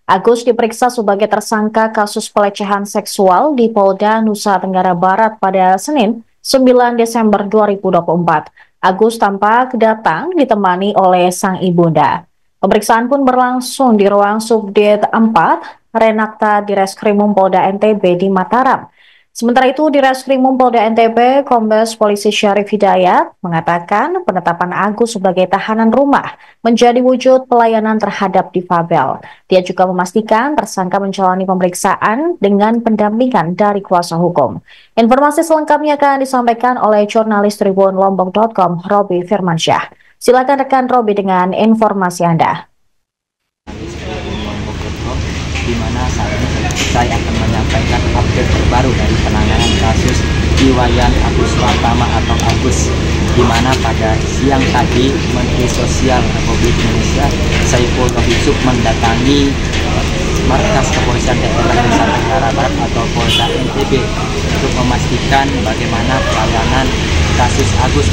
Agus diperiksa sebagai tersangka kasus pelecehan seksual di Polda Nusa Tenggara Barat pada Senin 9 Desember 2024. Agus tampak datang ditemani oleh sang ibunda. Pemeriksaan pun berlangsung di ruang Subdit 4 Renakta Direskrimum Polda NTB di Mataram. Sementara itu, di Reskrimum Polda NTB, Kombes Polisi Syarif Hidayat mengatakan penetapan Agus sebagai tahanan rumah menjadi wujud pelayanan terhadap difabel. Dia juga memastikan tersangka menjalani pemeriksaan dengan pendampingan dari kuasa hukum. Informasi selengkapnya akan disampaikan oleh jurnalis tribunlombok.com, Robi Firmansyah. Silakan rekan Robi dengan informasi Anda. Di mana saat ini saya akan menyampaikan update terbaru dari penanganan kasus Iwayan Agus Pratama atau Agus, di mana pada siang tadi Menteri Sosial Republik Indonesia Saiful Yusuf mendatangi markas kepolisian daerah Nusa Tenggara Barat atau Polda NTB untuk memastikan bagaimana pelayanan kasus Agus,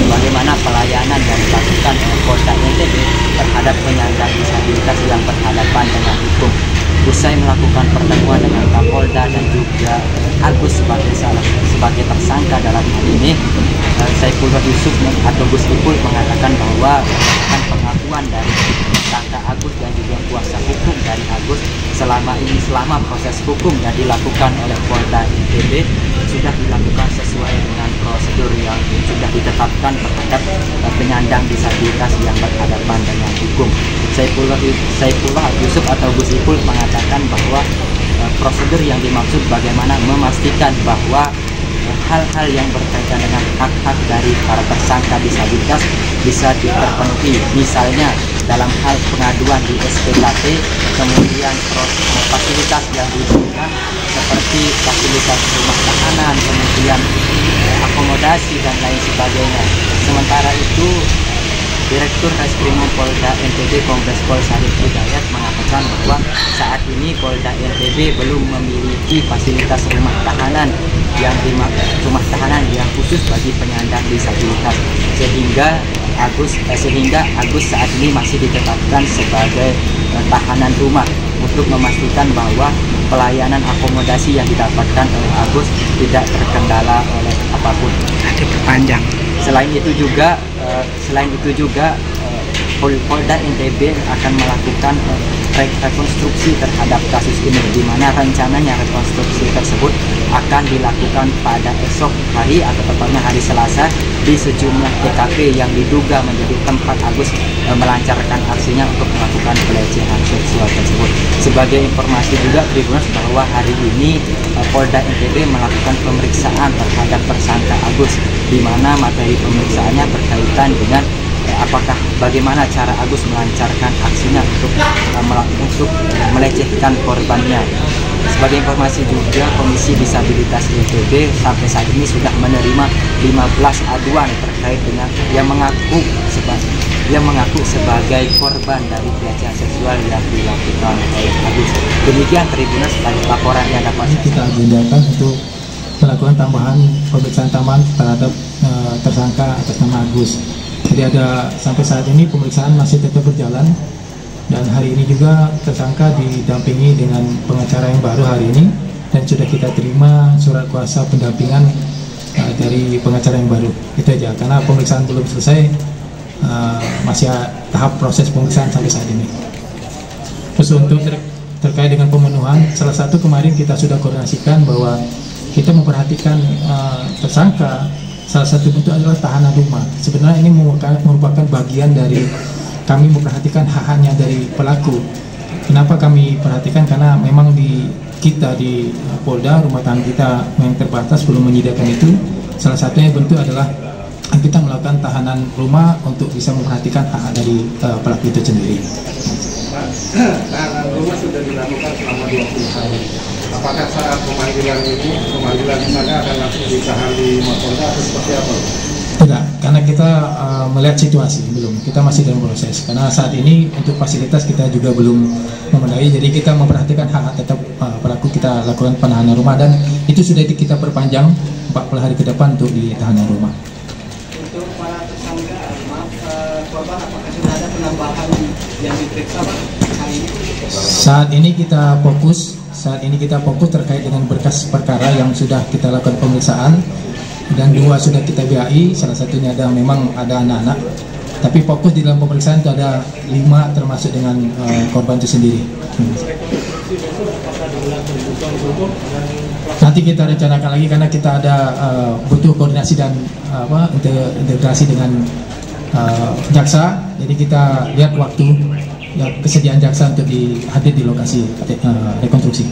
bagaimana pelayanan yang dilakukan oleh Polda NTB terhadap penyandang disabilitas yang berhadapan dengan hukum. Usai melakukan pertemuan dengan Kapolda dan juga Agus sebagai tersangka dalam hal ini, Saiful Yusuf atau Gus Ipul mengatakan bahwa berdasarkan pengakuan dari tersangka Agus dan juga kuasa hukum dari Agus selama proses hukum yang dilakukan oleh Polda NTB sudah dilakukan sesuai dengan prosedur yang sudah ditetapkan terhadap penyandang disabilitas yang berhadapan dengan hukum. Saifullah Yusuf atau Gus Ipul mengatakan bahwa prosedur yang dimaksud bagaimana memastikan bahwa hal-hal yang berkaitan dengan hak-hak dari para tersangka disabilitas bisa terpenuhi, misalnya dalam hal pengaduan di SPKT, kemudian fasilitas yang diberikan seperti fasilitas rumah tahanan, kemudian akomodasi dan lain sebagainya. Sementara itu, Direktur Reskrimum Polda NTB Kombes Pol Syarif Hidayat mengatakan bahwa saat ini Polda NTB belum memiliki fasilitas rumah tahanan yang khusus bagi penyandang disabilitas, sehingga Agus saat ini masih ditetapkan sebagai tahanan rumah untuk memastikan bahwa pelayanan akomodasi yang didapatkan oleh Agus tidak terkendala oleh apapun. Diperpanjang. Selain itu juga Polda NTB akan melakukan rekonstruksi terhadap kasus ini, di mana rencananya rekonstruksi tersebut akan dilakukan pada esok hari atau tepatnya hari Selasa di sejumlah TKP yang diduga menjadi tempat Agus melancarkan aksinya untuk melakukan pelecehan seksual tersebut. Sebagai informasi juga Tribuners, bahwa hari ini Polda NTB melakukan pemeriksaan terhadap tersangka Agus, di mana materi pemeriksaannya berkaitan dengan bagaimana cara Agus melancarkan aksinya untuk melecehkan korbannya. Sebagai informasi juga, Komisi Disabilitas NTB sampai saat ini sudah menerima 15 aduan terkait dengan yang mengaku sebagai korban dari pelecehan seksual yang dilakukan oleh Agus. Demikian Tribuners laporan yang dapat kita agendakan untuk melakukan tambahan pemeriksaan tambahan terhadap tersangka atas nama Agus. Jadi sampai saat ini pemeriksaan masih tetap berjalan, dan hari ini juga tersangka didampingi dengan pengacara yang baru hari ini, dan sudah kita terima surat kuasa pendampingan dari pengacara yang baru. Itu aja, karena pemeriksaan belum selesai, masih tahap proses pemeriksaan sampai saat ini. Terus untuk terkait dengan pemenuhan, salah satu kemarin kita sudah koordinasikan bahwa kita memperhatikan tersangka. Salah satu bentuk adalah tahanan rumah. Sebenarnya ini merupakan bagian dari kami memperhatikan hak-haknya dari pelaku. Kenapa kami perhatikan? Karena memang di Polda, rumah tahanan kita yang terbatas belum menyediakan itu. Salah satunya bentuk adalah kita melakukan tahanan rumah untuk bisa memperhatikan hak dari pelaku itu sendiri. Tahanan rumah sudah dilakukan selama 20 hari. Apakah saat pemanggilan di sana akan langsung ditahan di Mapolda atau seperti apa? Tidak, karena kita melihat situasi belum, kita masih dalam proses. Karena saat ini untuk fasilitas kita juga belum memenuhi, jadi kita memperhatikan hak tetap pelaku, kita lakukan penahanan rumah, dan itu sudah kita perpanjang 40 hari ke depan untuk di tahanan rumah. Untuk para tersangka, korban, apakah sudah ada penambahan yang diperiksa Pak hari ini? Saat ini kita fokus terkait dengan berkas perkara yang sudah kita lakukan pemeriksaan, dan 2 sudah kita BAI, salah satunya memang ada anak-anak. Tapi fokus di dalam pemeriksaan itu ada 5 termasuk dengan korban itu sendiri. Nanti kita rencanakan lagi karena kita ada butuh koordinasi dan integrasi dengan jaksa. Jadi kita lihat waktu kesediaan jaksa untuk hadir di lokasi rekonstruksi.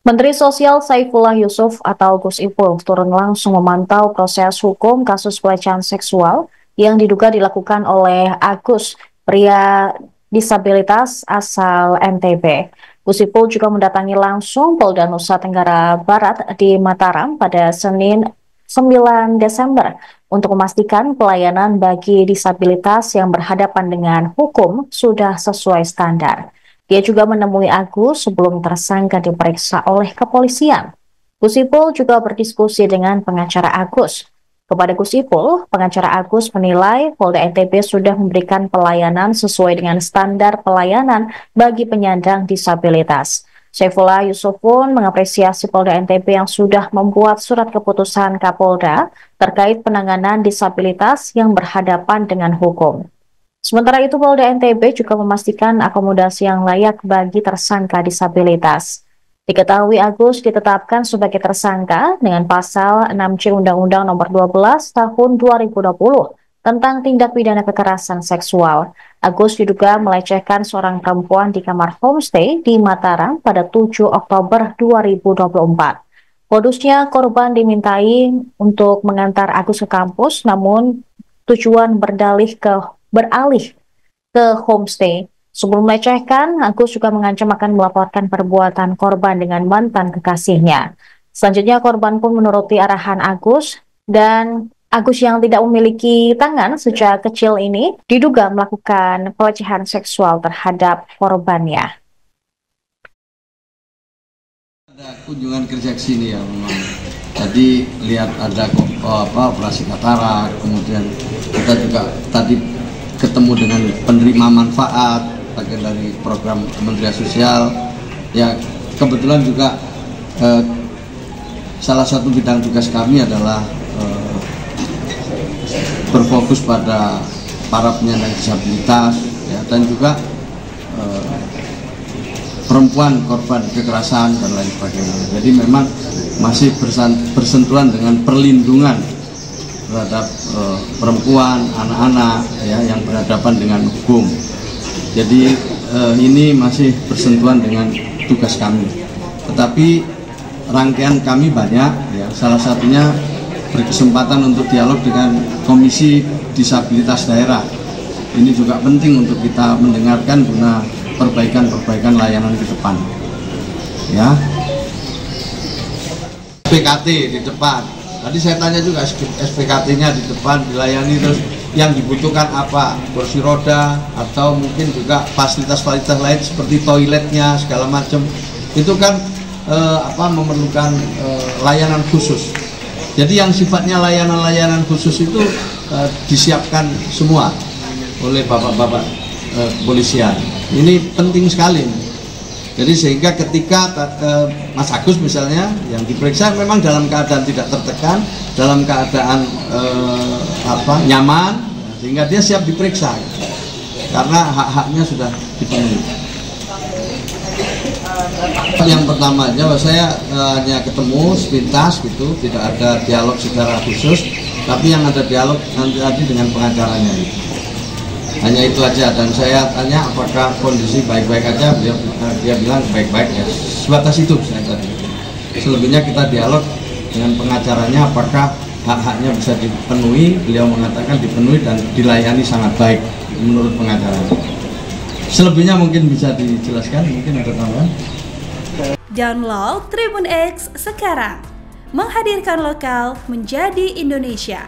Menteri Sosial Saifullah Yusuf atau Gus Ipul turun langsung memantau proses hukum kasus pelecehan seksual yang diduga dilakukan oleh Agus, pria disabilitas asal NTB. Gus Ipul juga mendatangi langsung Polda Nusa Tenggara Barat di Mataram pada Senin 9 Desember untuk memastikan pelayanan bagi disabilitas yang berhadapan dengan hukum sudah sesuai standar. Dia juga menemui Agus sebelum tersangka diperiksa oleh kepolisian. Gus Ipul juga berdiskusi dengan pengacara Agus. Kepada Gus Ipul, pengacara Agus menilai Polda NTB sudah memberikan pelayanan sesuai dengan standar pelayanan bagi penyandang disabilitas. Saifullah Yusuf pun mengapresiasi Polda NTB yang sudah membuat surat keputusan Kapolda terkait penanganan disabilitas yang berhadapan dengan hukum. Sementara itu, Polda NTB juga memastikan akomodasi yang layak bagi tersangka disabilitas. Diketahui Agus ditetapkan sebagai tersangka dengan pasal 6C Undang-Undang Nomor 12 Tahun 2020 tentang tindak pidana kekerasan seksual. Agus diduga melecehkan seorang perempuan di kamar homestay di Mataram pada 7 Oktober 2024. Modusnya, korban dimintai untuk mengantar Agus ke kampus, namun tujuan beralih ke homestay. Sebelum melecehkan, Agus juga mengancam akan melaporkan perbuatan korban dengan mantan kekasihnya. Selanjutnya, korban pun menuruti arahan Agus, dan Agus yang tidak memiliki tangan sejak kecil ini diduga melakukan pelecehan seksual terhadap korbannya. Ada kunjungan kerja ke sini ya memang. Tadi lihat ada operasi katarak, kemudian kita juga tadi ketemu dengan penerima manfaat bagian dari program Kementerian Sosial. Ya kebetulan juga salah satu bidang tugas kami adalah berfokus pada para penyandang disabilitas ya, dan juga perempuan korban kekerasan dan lain sebagainya. Jadi memang masih bersentuhan dengan perlindungan terhadap perempuan, anak-anak ya, yang berhadapan dengan hukum. Jadi ini masih bersentuhan dengan tugas kami. Tetapi rangkaian kami banyak ya, salah satunya berkesempatan untuk dialog dengan Komisi Disabilitas Daerah. Ini juga penting untuk kita mendengarkan guna perbaikan layanan ke depan. Ya. SPKT di depan. Tadi saya tanya juga SPKT-nya di depan dilayani, terus yang dibutuhkan apa? Kursi roda atau mungkin juga fasilitas-fasilitas lain seperti toiletnya segala macam. Itu kan memerlukan layanan khusus. Jadi yang sifatnya layanan-layanan khusus itu disiapkan semua oleh bapak-bapak kepolisian. Ini penting sekali. Jadi sehingga ketika Mas Agus misalnya yang diperiksa memang dalam keadaan tidak tertekan, dalam keadaan nyaman, sehingga dia siap diperiksa karena hak-haknya sudah dipenuhi. Yang pertama aja saya hanya ketemu sepintas gitu, tidak ada dialog secara khusus, tapi yang ada dialog nanti dengan pengacaranya gitu. Hanya itu aja, dan saya tanya apakah kondisi baik-baik aja, dia bilang baik-baik ya, sebatas itu saya tadi. Selebihnya kita dialog dengan pengacaranya apakah hak-haknya bisa dipenuhi, beliau mengatakan dipenuhi dan dilayani sangat baik menurut pengacaranya. Selebihnya mungkin bisa dijelaskan, mungkin ada tambahan. Download Tribun X sekarang, menghadirkan lokal menjadi Indonesia.